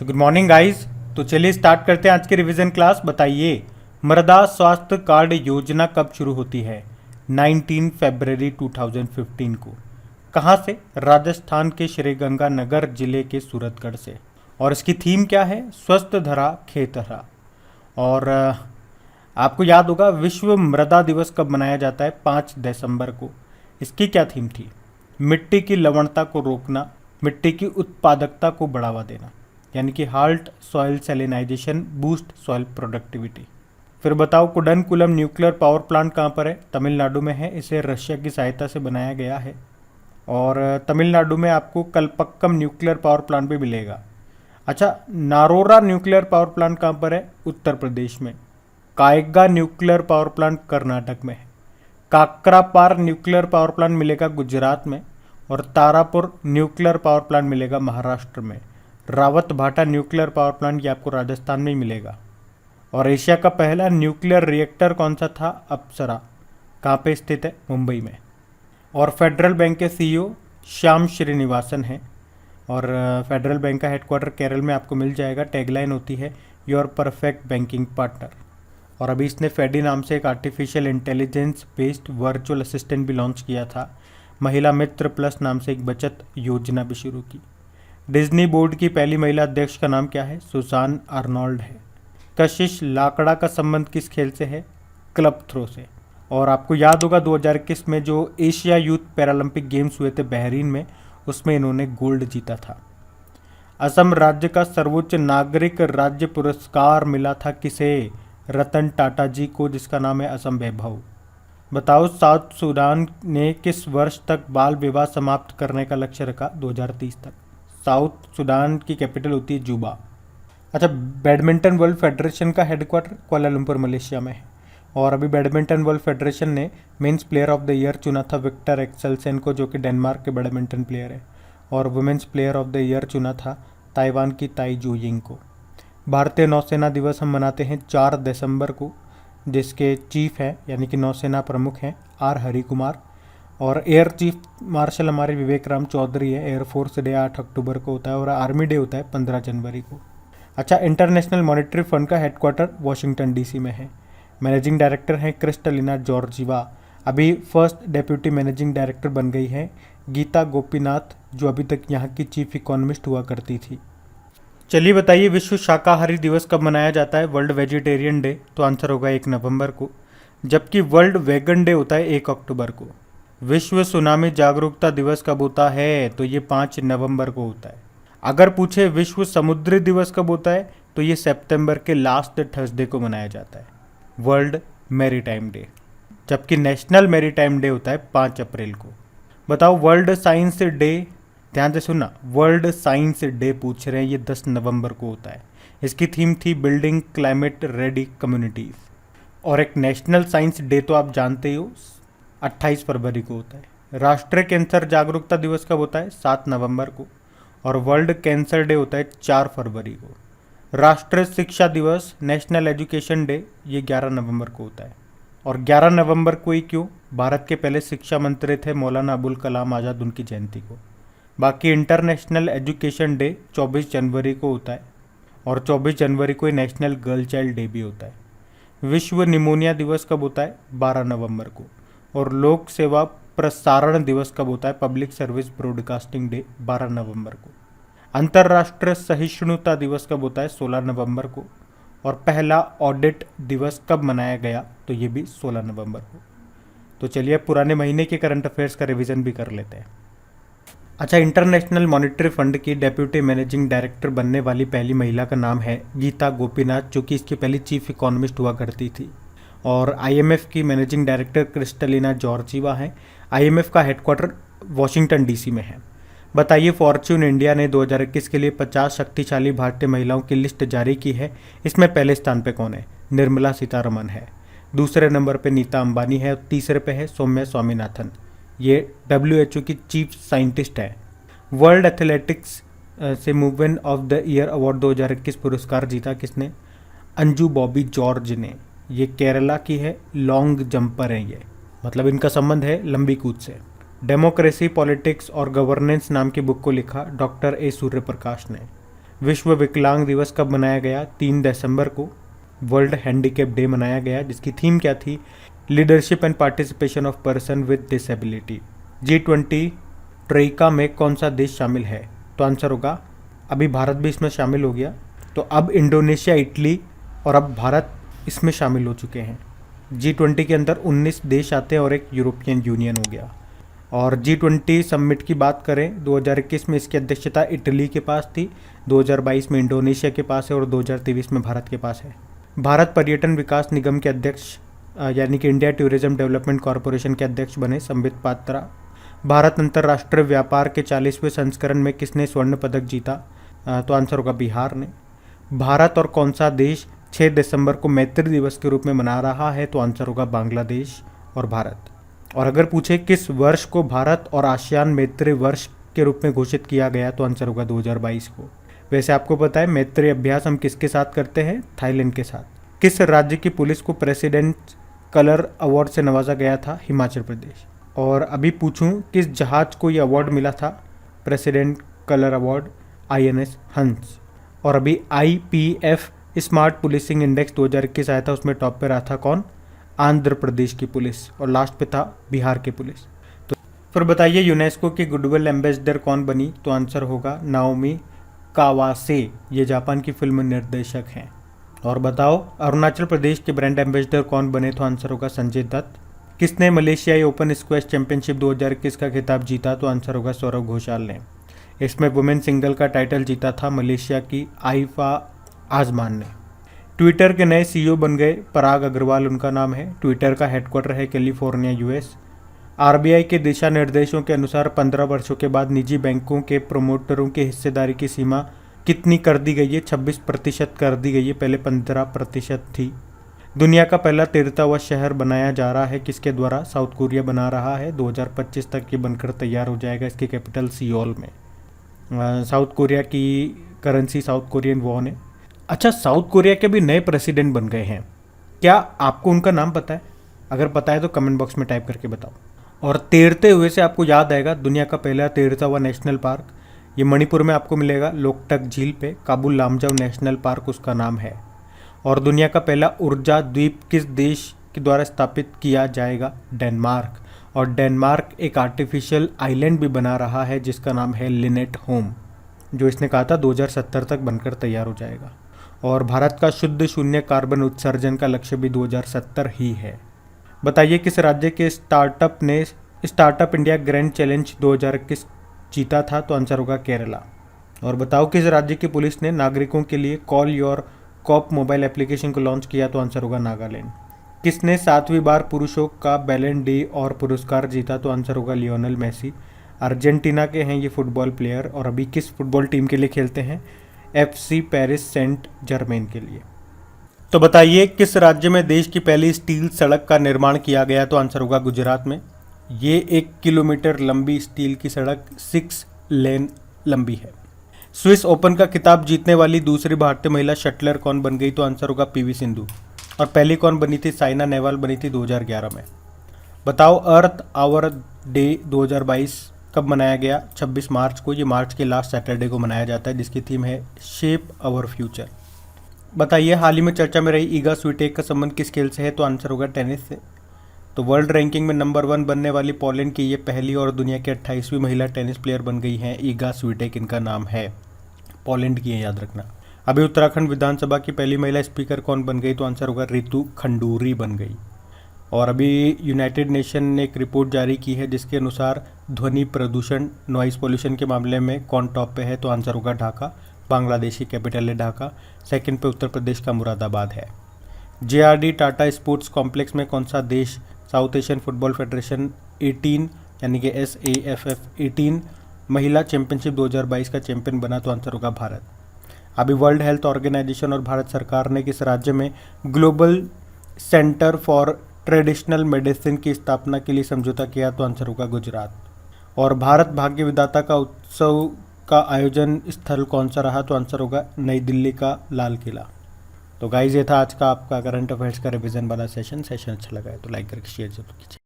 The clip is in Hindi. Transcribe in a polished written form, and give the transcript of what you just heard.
Good morning guys. तो चलिए स्टार्ट करते हैं आज की रिवीजन क्लास। बताइए, मृदा स्वास्थ्य कार्ड योजना कब शुरू होती है? 19 फरवरी 2015 को। कहाँ से? राजस्थान के श्रीगंगानगर जिले के सूरतगढ़ से। और इसकी थीम क्या है? स्वस्थ धरा खेतहरा। और आपको याद होगा विश्व मृदा दिवस कब मनाया जाता है? 5 दिसंबर को। इसकी क्या थीम थी? मिट्टी की लवणता को रोकना, मिट्टी की उत्पादकता को बढ़ावा देना, यानी कि halt soil salinization, boost soil productivity. फिर बताओ, कुडनकुलम न्यूक्लियर पावर प्लांट कहाँ पर है? तमिलनाडु में है। इसे रशिया की सहायता से बनाया गया है। और तमिलनाडु में आपको कलपक्कम न्यूक्लियर पावर प्लांट भी मिलेगा। अच्छा, नारोरा न्यूक्लियर पावर प्लांट कहाँ पर है? उत्तर प्रदेश में। Kaiga nuclear power plant Karnataka में है। काकरापार न्यूक्लियर पावर प्लांट मिलेगा गुजरात में। और तारापुर न्यूक्लियर पावर प्लांट मिलेगा महाराष्ट्र में। रावत भाटा न्यूक्लियर पावर प्लांट ये आपको राजस्थान में ही मिलेगा। और एशिया का पहला न्यूक्लियर रिएक्टर कौन सा था? अप्सरा। कहाँ पे स्थित है? मुंबई में। और फेडरल बैंक के सीईओ श्याम श्रीनिवासन हैं। और फेडरल बैंक का हेडक्वार्टर केरल में आपको मिल जाएगा। टैगलाइन होती है योर परफेक्ट बैंकिंग पार्टनर। और अभी इसने फेडी नाम से एक artificial intelligence based virtual assistant भी लॉन्च किया था। महिला मित्र प्लस नाम से एक बचत योजना भी शुरू की। डिज्नी बोर्ड की पहली महिला अध्यक्ष का नाम क्या है? सुसान आर्नोल्ड है। कशिश लाकड़ा का संबंध किस खेल से है? क्लब थ्रो से। और आपको याद होगा 2021 में जो एशिया यूथ पैरालंपिक गेम्स हुए थे बहरीन में, उसमें इन्होंने गोल्ड जीता था। असम राज्य का सर्वोच्च नागरिक राज्य पुरस्कार मिला था किसे? रतन टाटा जी को, जिसका नाम है असम वैभव। बताओ, साउथ सूडान ने किस वर्ष तक बाल विवाह समाप्त करने का लक्ष्य रखा? 2030 तक। साउथ सूडान की कैपिटल होती है जूबा। अच्छा, बैडमिंटन वर्ल्ड फेडरेशन का हेडक्वार्टर कुआलालंपुर मलेशिया में है। और अभी बैडमिंटन वर्ल्ड फेडरेशन ने men's player of the year चुना था विक्टर एक्सेलसेन को, जो कि डेनमार्क के बैडमिंटन प्लेयर है। और women's player of the year चुना था ताइवान की ताई जूयिंग को। भारतीय नौसेना दिवस हम मनाते हैं 4 दिसंबर को, जिसके चीफ हैं यानी कि नौसेना प्रमुख हैं आर हरि कुमार। और एयर चीफ मार्शल हमारे विवेक राम चौधरी है। एयरफोर्स डे 8 अक्टूबर को होता है। और आर्मी डे होता है 15 जनवरी को। अच्छा, इंटरनेशनल मॉनेटरी फंड का हेडक्वार्टर वॉशिंगटन डीसी में है। मैनेजिंग डायरेक्टर हैं क्रिस्टलिना जॉर्जिवा। अभी फर्स्ट डेप्यूटी मैनेजिंग डायरेक्टर बन गई है गीता गोपीनाथ, जो अभी तक यहाँ की चीफ इकोनॉमिस्ट हुआ करती थी। चलिए बताइए, विश्व शाकाहारी दिवस कब मनाया जाता है? World vegetarian day. तो आंसर होगा 1 नवंबर को। जबकि वर्ल्ड वेगन डे होता है 1 अक्टूबर को। विश्व सुनामी जागरूकता दिवस कब होता है? तो ये 5 नवंबर को होता है। अगर पूछे विश्व समुद्री दिवस कब होता है, तो ये सितंबर के लास्ट थर्सडे को मनाया जाता है, वर्ल्ड मैरीटाइम डे। जबकि नेशनल मैरीटाइम डे होता है 5 अप्रैल को। बताओ, वर्ल्ड साइंस डे, ध्यान से सुनना, वर्ल्ड साइंस डे पूछ रहे हैं, ये 10 नवंबर को होता है। इसकी थीम थी बिल्डिंग क्लाइमेट रेडी कम्युनिटीज़। और एक नेशनल साइंस डे तो आप जानते ही हो, 28 फरवरी को होता है। राष्ट्रीय कैंसर जागरूकता दिवस कब होता है? 7 नवंबर को। और वर्ल्ड कैंसर डे होता है 4 फरवरी को। राष्ट्रीय शिक्षा दिवस, नेशनल एजुकेशन डे, ये 11 नवंबर को होता है। और 11 नवंबर को ही क्यों? भारत के पहले शिक्षा मंत्री थे मौलाना अबुल कलाम आज़ाद, उनकी जयंती को। बाकी इंटरनेशनल एजुकेशन डे 24 जनवरी को होता है। और 24 जनवरी को ही नेशनल गर्ल चाइल्ड डे भी होता है। विश्व निमोनिया दिवस कब होता है? 12 नवंबर को। और लोक सेवा प्रसारण दिवस कब होता है? पब्लिक सर्विस ब्रॉडकास्टिंग डे, 12 नवंबर को। अंतर्राष्ट्रीय सहिष्णुता दिवस कब होता है? 16 नवंबर को। और पहला ऑडिट दिवस कब मनाया गया? तो ये भी 16 नवंबर को। तो चलिए पुराने महीने के करंट अफेयर्स का रिवीजन भी कर लेते हैं। अच्छा, इंटरनेशनल मॉनेटरी फंड की डेप्यूटी मैनेजिंग डायरेक्टर बनने वाली पहली महिला का नाम है गीता गोपीनाथ, जो कि इसकी पहली चीफ इकोनॉमिस्ट हुआ करती थी। और आईएमएफ की मैनेजिंग डायरेक्टर क्रिस्टलिना जॉर्जिवा हैं। आईएमएफ का हेडक्वार्टर वॉशिंगटन डीसी में है। बताइए, फॉर्च्यून इंडिया ने 2021 के लिए 50 शक्तिशाली भारतीय महिलाओं की लिस्ट जारी की है। इसमें पहले स्थान पे कौन है? निर्मला सीतारमन है। दूसरे नंबर पे नीता अंबानी है। और तीसरे पे है सौम्या स्वामीनाथन, ये WHO की चीफ साइंटिस्ट है। वर्ल्ड एथलेटिक्स से women of the year award 2021 पुरस्कार जीता किसने? अंजू बॉबी जॉर्ज ने। ये केरला की है, लॉन्ग जंपर है ये, मतलब इनका संबंध है लंबी कूद से। डेमोक्रेसी, पॉलिटिक्स और गवर्नेंस नाम की बुक को लिखा डॉक्टर ए सूर्यप्रकाश ने। विश्व विकलांग दिवस कब मनाया गया? 3 दिसंबर को वर्ल्ड हैंडीकैप डे मनाया गया, जिसकी थीम क्या थी? Leadership and participation of person with disability. G20 Troikaa में कौन सा देश शामिल है? तो आंसर होगा, अभी भारत भी इसमें शामिल हो गया, तो अब इंडोनेशिया, इटली और अब भारत इसमें शामिल हो चुके हैं। G20 के अंदर 19 देश आते हैं और एक यूरोपियन यूनियन हो गया। और G20 समिट की बात करें, 2021 में इसकी अध्यक्षता इटली के पास थी, 2022 में इंडोनेशिया के पास है और 2023 में भारत के पास है। भारत पर्यटन विकास निगम के अध्यक्ष यानी कि इंडिया टूरिज्म डेवलपमेंट कॉरपोरेशन के अध्यक्ष बने संबित पात्रा। भारत अंतर्राष्ट्रीय व्यापार के 40वें संस्करण में किसने स्वर्ण पदक जीता? तो आंसर होगा बिहार ने। भारत और कौन सा देश 6 दिसंबर को मैत्री दिवस के रूप में मना रहा है? तो आंसर होगा बांग्लादेश और भारत। और अगर पूछे किस वर्ष को भारत और आसियान मैत्री वर्ष के रूप में घोषित किया गया? तो आंसर होगा 2022 को। वैसे आपको पता है मैत्री अभ्यास हम किसके साथ करते हैं? थाईलैंड के साथ। किस राज्य की पुलिस को प्रेसिडेंट कलर अवार्ड से नवाजा गया था? हिमाचल प्रदेश। और अभी पूछूं किस जहाज को ये अवार्ड मिला था? प्रेसिडेंट कलर अवार्ड INS हंस। और अभी IPF स्मार्ट पुलिसिंग इंडेक्स 2021 आया था, उसमें टॉप पे रहा था कौन? आंध्र प्रदेश की पुलिस। और लास्ट पे था बिहार की पुलिस। तो फिर बताइए यूनेस्को की गुडविल एम्बेसडर कौन बनी? तो आंसर होगा नाओमी कावासे। ये जापान की फिल्म निर्देशक हैं। और बताओ अरुणाचल प्रदेश के ब्रांड एम्बेसडर कौन बने? तो आंसर होगा संजय दत्त। किसने मलेशियाई ओपन स्क्वैश चैंपियनशिप 2021 का खिताब जीता? तो आंसर होगा सौरव घोषाल ने। इसमें वुमेन सिंगल का टाइटल जीता था मलेशिया की आइफा आजमान ने। ट्विटर के नए CEO बन गए पराग अग्रवाल, उनका नाम है। ट्विटर का हेडक्वार्टर है कैलिफोर्निया US। RBI के दिशा निर्देशों के अनुसार 15 वर्षों के बाद निजी बैंकों के प्रमोटरों की हिस्सेदारी की सीमा कितनी कर दी गई है? 26% कर दी गई है, पहले 15% थी। दुनिया का पहला तैरता हुआ शहर बनाया जा रहा है, किसके द्वारा? साउथ कोरिया बना रहा है। 2025 तक ये बनकर तैयार हो जाएगा, इसकी कैपिटल सियोल में। साउथ कोरिया की करेंसी साउथ कोरियन वॉन है। अच्छा, साउथ कोरिया के भी नए प्रेसिडेंट बन गए हैं, क्या आपको उनका नाम पता है? अगर पता है तो कमेंट बॉक्स में टाइप करके बताओ। और तैरते हुए से आपको याद आएगा दुनिया का पहला तैरता हुआ नेशनल पार्क, ये मणिपुर में आपको मिलेगा, लोकटक झील पे। काबुल लामजाओ नेशनल पार्क उसका नाम है। और दुनिया का पहला ऊर्जा द्वीप किस देश के द्वारा स्थापित किया जाएगा? डेनमार्क। और डेनमार्क एक आर्टिफिशियल आइलैंड भी बना रहा है जिसका नाम है लिनेट होम, जो इसने कहा था 2070 तक बनकर तैयार हो जाएगा। और भारत का शुद्ध शून्य कार्बन उत्सर्जन का लक्ष्य भी 2070 ही है। बताइए किस राज्य के स्टार्टअप ने स्टार्टअप इंडिया ग्रैंड चैलेंज 2021 जीता था? तो आंसर होगा केरला। और बताओ किस राज्य की पुलिस ने नागरिकों के लिए call your cop mobile application को लॉन्च किया? तो आंसर होगा नागालैंड। किसने 7वीं बार पुरुषों का बैलन डी और पुरस्कार जीता? तो आंसर होगा लियोनेल मेसी। अर्जेंटीना के हैं ये फुटबॉल प्लेयर और अभी किस फुटबॉल टीम के लिए खेलते हैं? FC पेरिस सेंट जर्मेन के लिए। तो बताइए किस राज्य में देश की पहली स्टील सड़क का निर्माण किया गया? तो आंसर होगा गुजरात में। ये 1 किलोमीटर लंबी स्टील की सड़क 6 लेन लंबी है। स्विस ओपन का खिताब जीतने वाली दूसरी भारतीय महिला शटलर कौन बन गई? तो आंसर होगा PV सिंधु। और पहली कौन बनी थी? साइना नेहवाल बनी थी 2011 में। बताओ अर्थ आवर डे 2022 कब मनाया गया? 26 मार्च को। ये मार्च के लास्ट सैटरडे को मनाया जाता है, जिसकी थीम है शेप आवर फ्यूचर। बताइए हाल ही में चर्चा में रही ईगा स्वीटेक का संबंध किस खेल से है? तो आंसर होगा टेनिस से। तो वर्ल्ड रैंकिंग में नंबर 1 बनने वाली पोलैंड की ये पहली और दुनिया की 28वीं महिला टेनिस प्लेयर बन गई हैं। ईगा स्वीटेक इनका नाम है, पोलैंड की है, याद रखना। अभी उत्तराखंड विधानसभा की पहली महिला स्पीकर कौन बन गई? तो आंसर होगा रितु खंडूरी बन गई। और अभी यूनाइटेड नेशन ने एक रिपोर्ट जारी की है जिसके अनुसार ध्वनि प्रदूषण नॉइस पोल्यूशन के मामले में कौन टॉप पे है? तो आंसर होगा ढाका। बांग्लादेश की कैपिटल है ढाका। सेकंड पे उत्तर प्रदेश का मुरादाबाद है। JRD टाटा स्पोर्ट्स कॉम्प्लेक्स में कौन सा देश साउथ एशियन फुटबॉल फेडरेशन 18 यानी कि SAFF 18 महिला चैंपियनशिप 2022 का चैंपियन बना? तो आंसर होगा भारत। अभी वर्ल्ड हेल्थ ऑर्गेनाइजेशन और भारत सरकार ने किस राज्य में global centre for traditional medicine की स्थापना के लिए समझौता किया? तो आंसर होगा गुजरात। और भारत भाग्य विधाता का उत्सव का आयोजन स्थल कौन सा रहा? तो आंसर होगा नई दिल्ली का लाल किला। तो गाइज ये था आज का आपका करंट अफेयर्स का रिवीजन वाला सेशन अच्छा लगा है तो लाइक करके शेयर जरूर कीजिए।